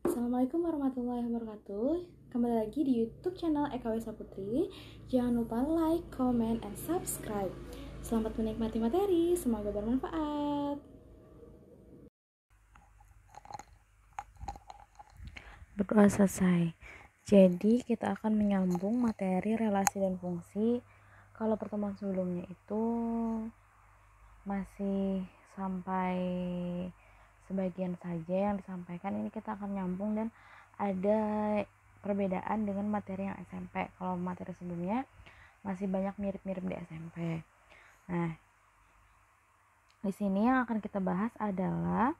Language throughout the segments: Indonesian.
Assalamualaikum warahmatullahi wabarakatuh. Kembali lagi di YouTube channel Eka Wesa Putri. Jangan lupa like, comment, and subscribe. Selamat menikmati materi, semoga bermanfaat. Berdoa selesai. Jadi kita akan menyambung materi relasi dan fungsi. Kalau pertemuan sebelumnya itu masih sampai sebagian saja yang disampaikan, ini kita akan nyambung dan ada perbedaan dengan materi yang SMP. Kalau materi sebelumnya masih banyak mirip-mirip di SMP. Nah, di sini yang akan kita bahas adalah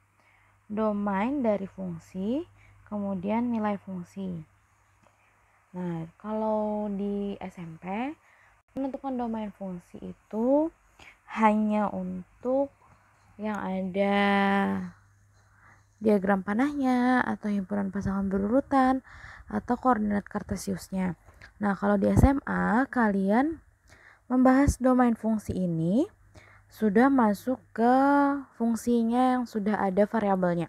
domain dari fungsi, kemudian nilai fungsi. Nah, kalau di SMP, menentukan domain fungsi itu hanya untuk yang ada diagram panahnya atau himpunan pasangan berurutan atau koordinat kartesiusnya. Nah, kalau di SMA kalian membahas domain fungsi ini sudah masuk ke fungsinya yang sudah ada variabelnya.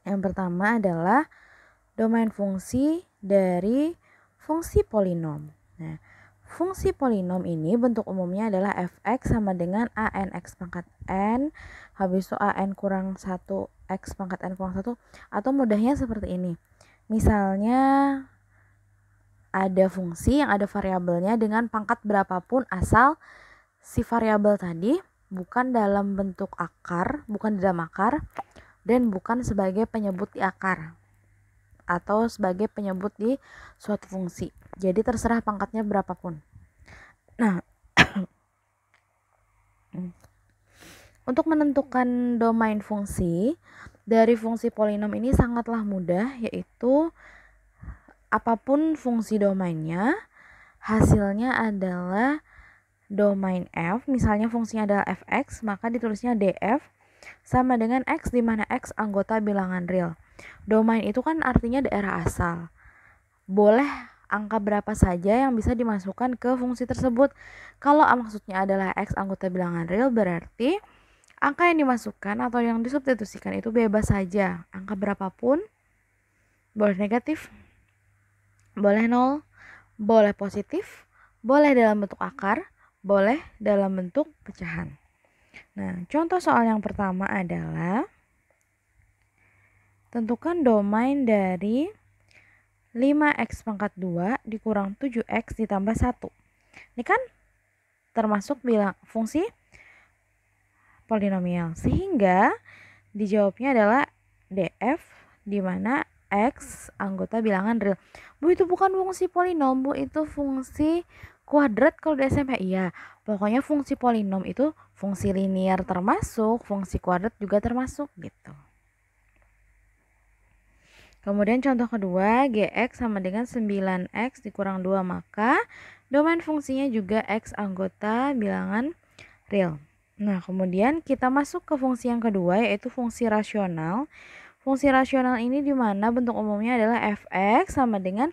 Yang pertama adalah domain fungsi dari fungsi polinom. Nah, fungsi polinom ini bentuk umumnya adalah fx sama dengan an x pangkat n, habis itu an kurang 1 x pangkat n kurang 1, atau mudahnya seperti ini. Misalnya ada fungsi yang ada variabelnya dengan pangkat berapapun asal si variabel tadi bukan dalam bentuk akar, bukan di dalam akar, dan bukan sebagai penyebut di akar atau sebagai penyebut di suatu fungsi. Jadi terserah pangkatnya berapapun. Nah, untuk menentukan domain fungsi dari fungsi polinom ini sangatlah mudah, yaitu apapun fungsi domainnya, hasilnya adalah domain f. Misalnya fungsinya adalah fx, maka ditulisnya df sama dengan x, di mana x anggota bilangan real. Domain itu kan artinya daerah asal. Boleh angka berapa saja yang bisa dimasukkan ke fungsi tersebut. Kalau maksudnya adalah x anggota bilangan real, berarti angka yang dimasukkan atau yang disubstitusikan itu bebas saja. Angka berapapun, boleh negatif, boleh 0, boleh positif, boleh dalam bentuk akar, boleh dalam bentuk pecahan. Nah, contoh soal yang pertama adalah tentukan domain dari 5x pangkat 2 dikurang 7x ditambah 1. Ini kan termasuk bilang fungsi polinomial. Sehingga dijawabnya adalah df, di mana x anggota bilangan real. Bu, itu bukan fungsi polinom, Bu, itu fungsi kuadrat kalau di SMP. Iya, pokoknya fungsi polinom itu fungsi linear termasuk, fungsi kuadrat juga termasuk gitu. Kemudian contoh kedua, gx sama dengan 9x dikurang 2, maka domain fungsinya juga x anggota bilangan real. Nah, kemudian kita masuk ke fungsi yang kedua, yaitu fungsi rasional. Fungsi rasional ini dimana bentuk umumnya adalah fx sama dengan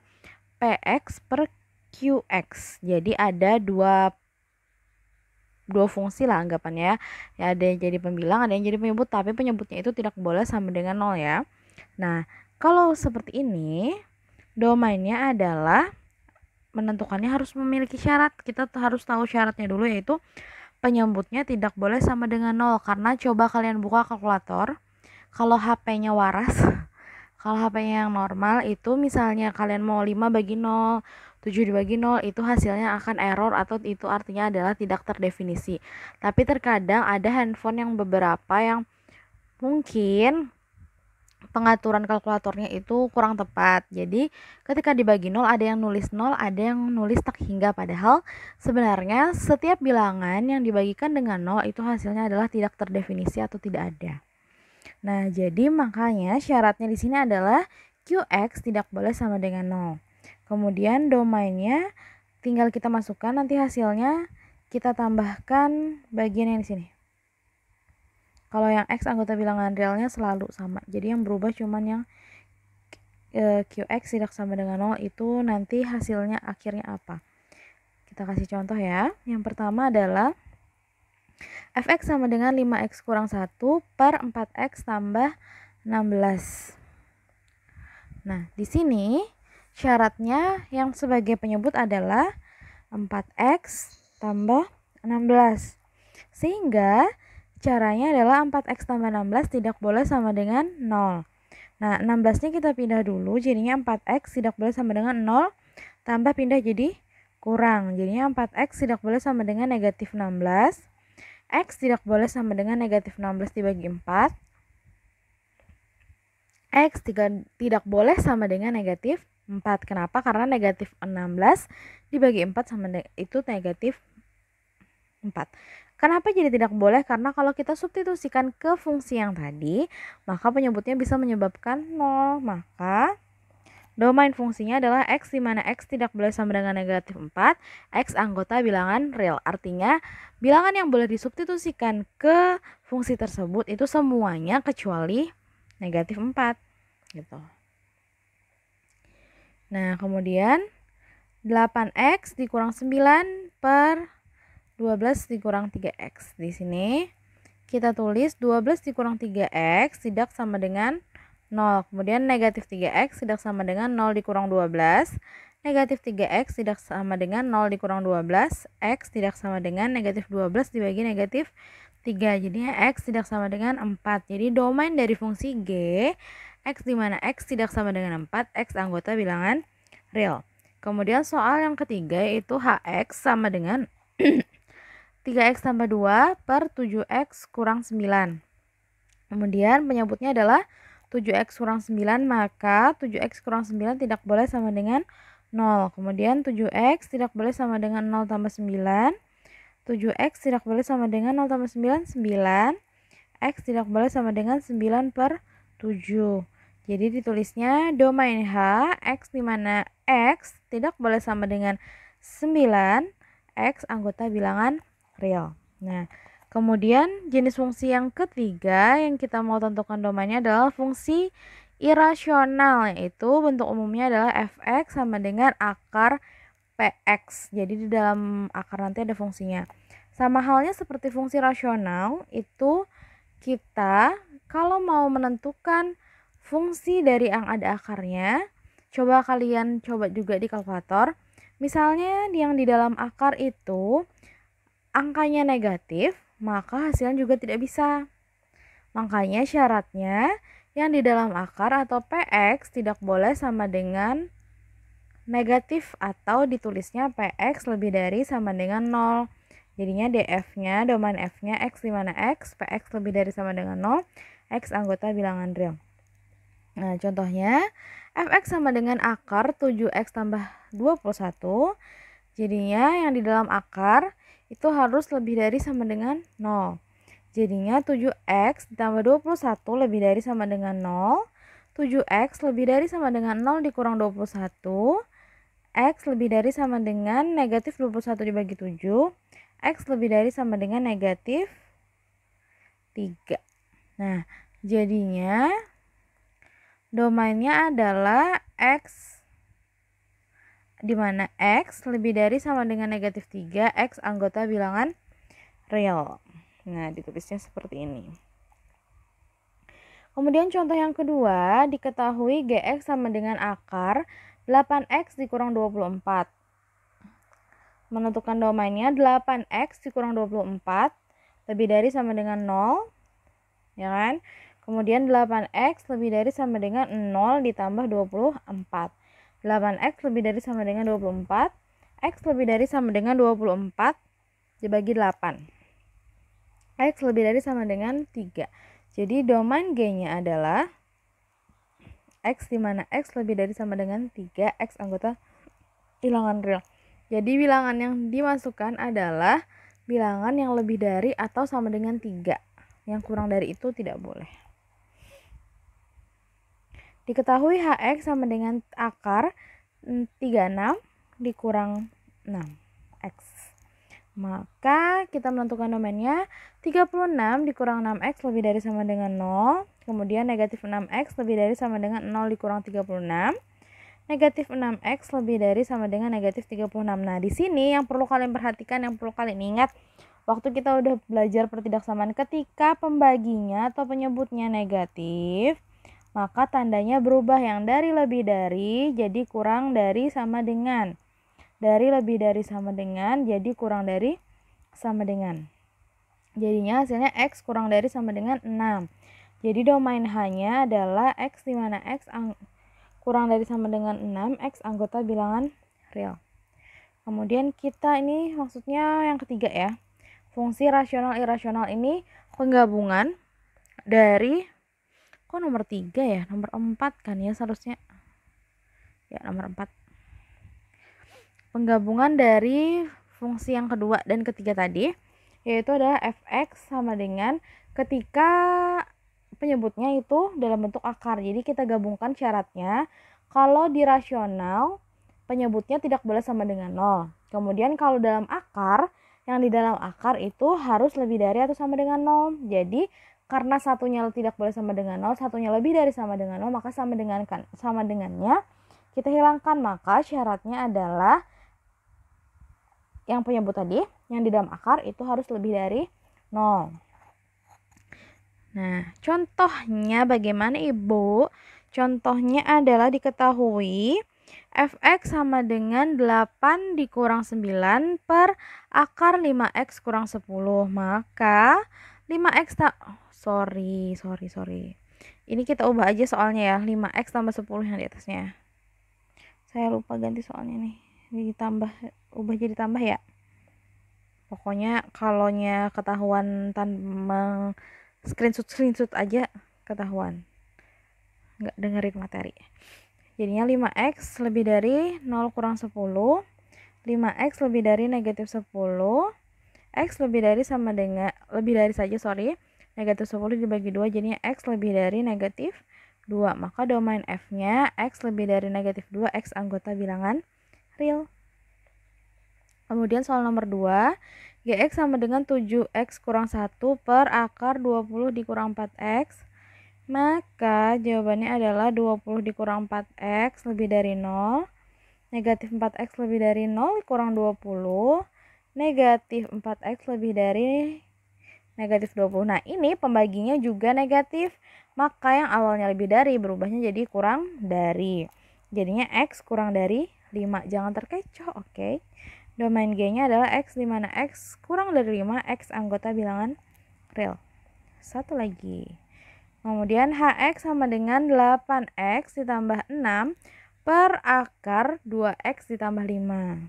px per qx. Jadi ada dua fungsi lah anggapannya ya. Ada yang jadi pembilang, ada yang jadi penyebut, tapi penyebutnya itu tidak boleh sama dengan 0 ya. Nah, kalau seperti ini, domainnya adalah menentukannya harus memiliki syarat. Kita harus tahu syaratnya dulu, yaitu penyebutnya tidak boleh sama dengan 0. Karena coba kalian buka kalkulator, kalau HP-nya waras, kalau HP-nya yang normal itu misalnya kalian mau 5 bagi 0, 7 dibagi 0, itu hasilnya akan error atau itu artinya adalah tidak terdefinisi. Tapi terkadang ada handphone yang beberapa yang mungkin pengaturan kalkulatornya itu kurang tepat. Jadi ketika dibagi 0 ada yang nulis 0, ada yang nulis tak hingga, padahal sebenarnya setiap bilangan yang dibagikan dengan 0 itu hasilnya adalah tidak terdefinisi atau tidak ada. Nah, jadi makanya syaratnya di sini adalah qx tidak boleh sama dengan 0. Kemudian domainnya tinggal kita masukkan, nanti hasilnya kita tambahkan bagian yang di sini. Kalau yang x anggota bilangan realnya selalu sama. Jadi yang berubah cuman yang qx tidak sama dengan 0 itu nanti hasilnya akhirnya apa. Kita kasih contoh ya. Yang pertama adalah fx sama dengan 5x kurang 1 per 4x tambah 16. Nah, di sini syaratnya yang sebagai penyebut adalah 4x tambah 16. Sehingga caranya adalah 4x tambah 16 tidak boleh sama dengan 0. Nah, 16-nya kita pindah dulu, jadinya 4x tidak boleh sama dengan 0, tambah pindah jadi kurang. Jadinya 4x tidak boleh sama dengan negatif 16. X tidak boleh sama dengan negatif 16 dibagi 4. X tidak boleh sama dengan negatif 4. Kenapa? Karena negatif 16 dibagi 4 sama itu negatif 4. Kenapa jadi tidak boleh? Karena kalau kita substitusikan ke fungsi yang tadi, maka penyebutnya bisa menyebabkan 0. Maka domain fungsinya adalah x, di mana x tidak boleh sama dengan negatif 4, x anggota bilangan real. Artinya, bilangan yang boleh disubstitusikan ke fungsi tersebut itu semuanya kecuali negatif 4. Gitu. Nah, kemudian 8x dikurang 9 per 12 dikurang 3x. Di sini kita tulis 12 dikurang 3x tidak sama dengan 0. Kemudian negatif 3x tidak sama dengan 0 dikurang 12. Negatif 3x tidak sama dengan 0 dikurang 12. X tidak sama dengan negatif 12 dibagi negatif 3. Jadinya x tidak sama dengan 4. Jadi domain dari fungsi g, x di mana x tidak sama dengan 4, x anggota bilangan real. Kemudian soal yang ketiga yaitu hx sama dengan 3x tambah 2 per 7x kurang 9. Kemudian penyebutnya adalah 7x kurang 9, maka 7x kurang 9 tidak boleh sama dengan 0. Kemudian 7x tidak boleh sama dengan 0 tambah 9. 7x tidak boleh sama dengan 0 tambah 9, 9. X tidak boleh sama dengan 9 per 7. Jadi ditulisnya domain H, X di mana X tidak boleh sama dengan 9, X anggota bilangan real. Nah, kemudian jenis fungsi yang ketiga yang kita mau tentukan domainnya adalah fungsi irasional, yaitu bentuk umumnya adalah fx sama dengan akar px. Jadi di dalam akar nanti ada fungsinya. Sama halnya seperti fungsi rasional, itu kita kalau mau menentukan fungsi dari yang ada akarnya, kalian coba juga di kalkulator. Misalnya yang di dalam akar itu angkanya negatif, maka hasilnya juga tidak bisa. Makanya syaratnya yang di dalam akar atau px tidak boleh sama dengan negatif atau ditulisnya px lebih dari sama dengan 0. Jadinya df-nya, domain f-nya x di mana x, px lebih dari sama dengan 0, x anggota bilangan real. Nah, contohnya fx sama dengan akar 7x tambah 21. Jadinya yang di dalam akar itu harus lebih dari sama dengan 0. Jadinya 7x ditambah 21 lebih dari sama dengan 0. 7x lebih dari sama dengan 0 dikurang 21. X lebih dari sama dengan negatif 21 dibagi 7. X lebih dari sama dengan negatif 3. Nah, jadinya domainnya adalah X di mana x lebih dari sama dengan negatif 3, x anggota bilangan real. Nah, ditulisnya seperti ini. Kemudian contoh yang kedua, diketahui gx sama dengan akar 8x dikurang 24. Menentukan domainnya 8x dikurang 24 lebih dari sama dengan 0, ya kan? Kemudian 8x lebih dari sama dengan 0 ditambah 24. 8x lebih dari sama dengan 24, x lebih dari sama dengan 24 dibagi 8. X lebih dari sama dengan 3. Jadi domain G-nya adalah X di mana X lebih dari sama dengan 3, X anggota bilangan real. Jadi bilangan yang dimasukkan adalah bilangan yang lebih dari atau sama dengan 3. Yang kurang dari itu tidak boleh. Diketahui HX sama dengan akar 36 dikurang 6X. Maka kita menentukan domainnya 36 dikurang 6X lebih dari sama dengan 0. Kemudian negatif 6X lebih dari sama dengan 0 dikurang 36. Negatif 6X lebih dari sama dengan negatif 36. Nah, di sini yang perlu kalian perhatikan, yang perlu kalian ingat, waktu kita udah belajar pertidaksamaan, ketika pembaginya atau penyebutnya negatif, maka tandanya berubah, yang dari lebih dari jadi kurang dari sama dengan. Dari lebih dari sama dengan jadi kurang dari sama dengan. Jadinya hasilnya X kurang dari sama dengan 6. Jadi domain H-nya adalah X, di mana X kurang dari sama dengan 6, X anggota bilangan real. Kemudian kita ini maksudnya yang ketiga ya. Fungsi rasional irasional ini penggabungan dari, kok nomor 3 ya? Nomor 4 kan ya seharusnya. Ya, nomor 4. Penggabungan dari fungsi yang kedua dan ketiga tadi, yaitu adalah fx sama dengan ketika penyebutnya itu dalam bentuk akar. Jadi kita gabungkan syaratnya, kalau di rasional penyebutnya tidak boleh sama dengan 0. Kemudian kalau dalam akar, yang di dalam akar itu harus lebih dari atau sama dengan 0. Jadi karena satunya tidak boleh sama dengan 0, satunya lebih dari sama dengan 0, maka sama dengannya kita hilangkan. Maka syaratnya adalah yang penyebut tadi, yang di dalam akar itu harus lebih dari 0. Nah, contohnya bagaimana Ibu? Contohnya adalah diketahui fx sama dengan 8 dikurang 9 per akar 5x kurang 10. Maka 5x sorry. Ini kita ubah aja soalnya ya, 5x tambah 10 yang di atasnya. Saya lupa ganti soalnya nih. Ubah jadi tambah ya. Pokoknya kalaunya ketahuan tanpa screenshot aja ketahuan. Nggak dengerin materi. Jadinya 5x lebih dari 0 kurang 10. 5x lebih dari negatif 10. X lebih dari negatif 10 dibagi 2, jadinya X lebih dari negatif 2. Maka domain F-nya X lebih dari negatif 2, X anggota bilangan real. Kemudian soal nomor 2, Gx sama dengan 7x kurang 1 per akar 20 dikurang 4x. Maka jawabannya adalah 20 dikurang 4x lebih dari 0. Negatif 4x lebih dari 0 kurang 20. Negatif 4x lebih dari negatif 20. Nah, ini pembaginya juga negatif. Maka yang awalnya lebih dari berubahnya jadi kurang dari. Jadinya X kurang dari 5. Jangan terkecoh, oke? Domain G-nya adalah X, di mana X kurang dari 5, X anggota bilangan real. Satu lagi. Kemudian HX sama dengan 8X ditambah 6 per akar 2X ditambah 5.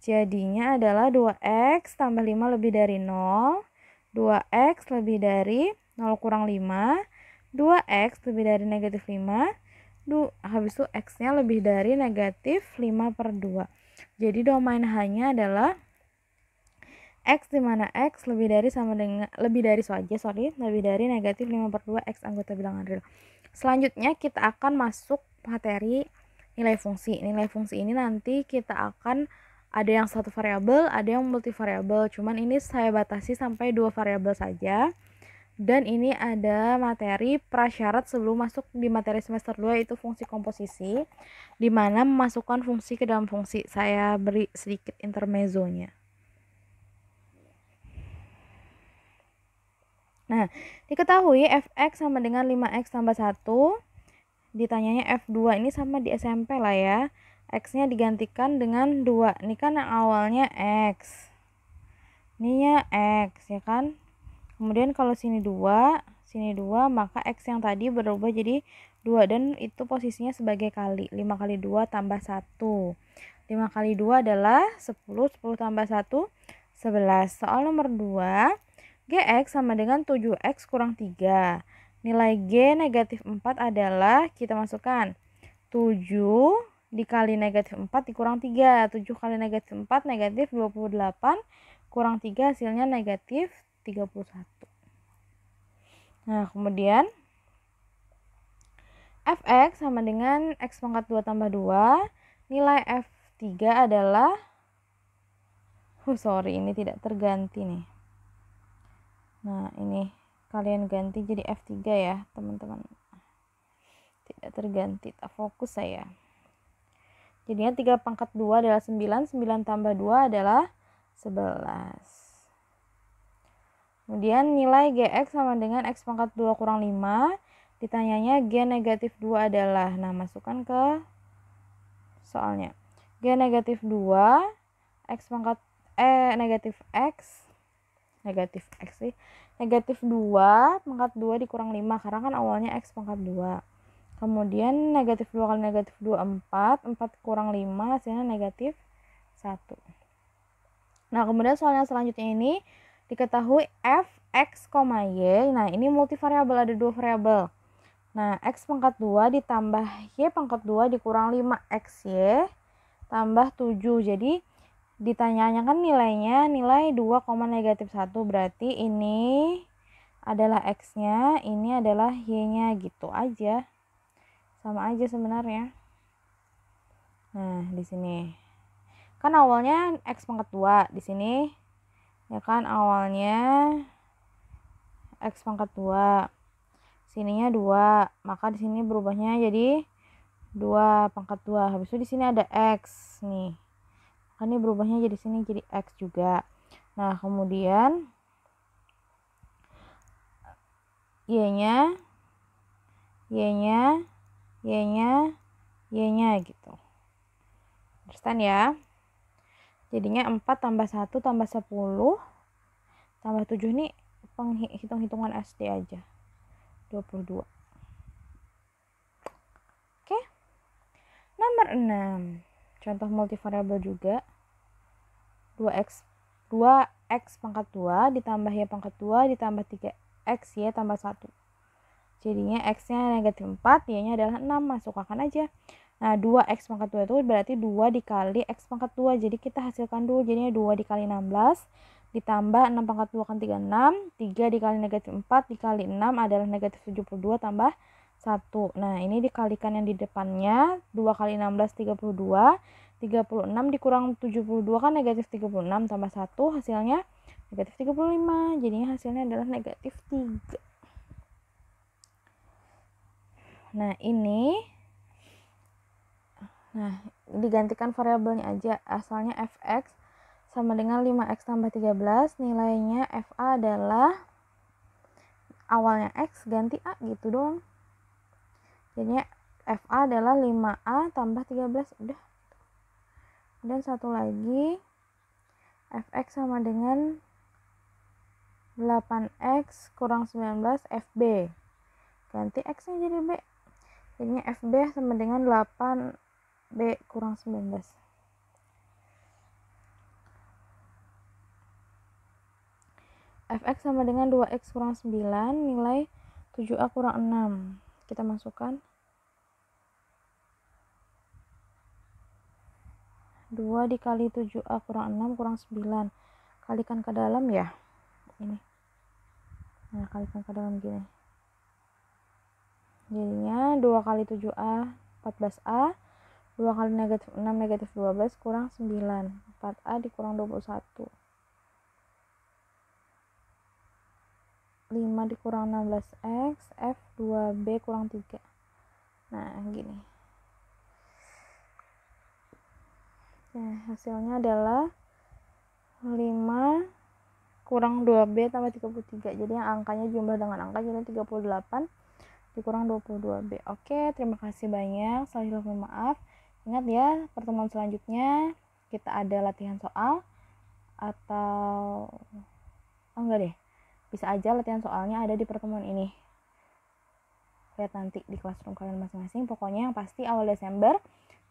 Jadinya adalah 2x tambah 5 lebih dari 0. 2x lebih dari 0 kurang 5. 2x lebih dari negatif 5. Habis itu x-nya lebih dari negatif 5 per 2. Jadi domain H-nya adalah x, di mana x lebih dari negatif 5 per 2, x anggota bilangan real. Selanjutnya kita akan masuk materi nilai fungsi. Nilai fungsi ini nanti kita akan ada yang satu variabel, ada yang multivariabel. Cuman ini saya batasi sampai 2 variabel saja. Dan ini ada materi prasyarat sebelum masuk di materi semester 2, yaitu fungsi komposisi, di mana memasukkan fungsi ke dalam fungsi. Saya beri sedikit intermezzonya. Nah, diketahui fx sama dengan 5x tambah 1. Ditanyanya F2, ini sama di SMP lah ya. X-nya digantikan dengan 2. Ini kan yang awalnya X. Ininya X ya kan. Kemudian kalau sini 2, maka X yang tadi berubah jadi 2. Dan itu posisinya sebagai kali. 5 kali 2 tambah 1. 5 kali 2 adalah 10. 10 tambah 1, 11. Soal nomor 2, Gx sama dengan 7x kurang 3. Nilai G negatif 4 adalah, kita masukkan 7 dikali negatif 4 dikurang 3. 7 kali negatif 4 negatif 28 kurang 3 hasilnya negatif 31. Nah, kemudian fx sama dengan x pangkat 2 tambah 2. Nilai f3 adalah ini tidak terganti nih. Nah, ini kalian ganti jadi F3 ya, teman-teman. Tidak terganti, tak fokus saya. Jadinya 3 pangkat 2 adalah 9, 9 tambah 2 adalah 11. Kemudian nilai Gx sama dengan X pangkat 2 kurang 5 Ditanyanya G negatif 2 adalah, nah masukkan ke soalnya. G negatif 2, X pangkat, negatif X sih. Negatif 2 pangkat 2 dikurang 5, karena kan awalnya X pangkat 2. Kemudian negatif 2 kali negatif 2, 4. 4 kurang 5, hasilnya negatif 1. Nah, kemudian soal yang selanjutnya ini diketahui f, x, y. Nah, ini multivariabel, ada 2 variabel. Nah, x pangkat 2 ditambah y pangkat 2 dikurang 5xy tambah 7. Jadi, ditanyanya kan nilainya nilai 2, negatif 1. Berarti ini adalah x-nya, ini adalah y-nya, gitu aja. Sama aja sebenarnya. Nah, di sini kan awalnya x pangkat 2, di sini ya kan awalnya x pangkat 2. Sininya 2, maka di sini berubahnya jadi 2 pangkat 2. Habis itu di sini ada x nih. Maka ini berubahnya jadi sini jadi x juga. Nah, kemudian y-nya gitu. Understand ya? Jadinya 4 tambah 1 tambah 10 tambah 7 ini hitung-hitungan SD aja. 22. Oke. Nomor 6. Contoh multivariabel juga. 2x pangkat 2 ditambah y pangkat 2 ditambah 3xy tambah 1. Jadinya x-nya negatif 4, y-nya adalah 6. Masukkan aja. Nah, 2x pangkat 2 itu berarti 2 dikali x pangkat 2. Jadi kita hasilkan dulu. Jadinya 2 dikali 16 ditambah 6 pangkat 2 kan 36. 3 dikali negatif 4 dikali 6 adalah negatif 72 tambah 1. Nah, ini dikalikan yang di depannya. 2 kali 16 32. 36 dikurang 72 kan negatif 36 tambah 1. Hasilnya negatif 35. Jadinya hasilnya adalah negatif 3. Nah, ini digantikan variabelnya aja. Asalnya fx sama dengan 5x tambah 13. Nilainya fa adalah awalnya x ganti a gitu doang. Jadinya fa adalah 5a tambah 13. Udah. Dan satu lagi fx sama dengan 8x kurang 19 fb. Ganti x nya jadi b. Jadinya fb sama dengan 8 B kurang 19. Fx sama dengan 2x kurang 9. Nilai 7a kurang 6. Kita masukkan 2 dikali 7a kurang 6 kurang 9. Kalikan ke dalam ya. Ini. Nah, kalikan ke dalam gini. Jadinya 2 kali 7a 14a. 2 kali negatif 6 negatif 12 kurang 9. 4a dikurang 21. 5 dikurang 16x. F 2b kurang 3. Nah, gini. Nah, hasilnya adalah 5 kurang 2b tambah 33. Jadi yang angkanya jumlah dengan angka jadi 38 dikurang 22b. Oke, terima kasih banyak. Saya mohon maaf. Ingat ya, pertemuan selanjutnya kita ada latihan soal atau enggak deh. Bisa aja latihan soalnya ada di pertemuan ini. Lihat nanti di classroom kalian masing-masing. Pokoknya yang pasti awal Desember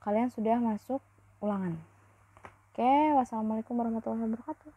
kalian sudah masuk ulangan. Oke, wassalamualaikum warahmatullahi wabarakatuh.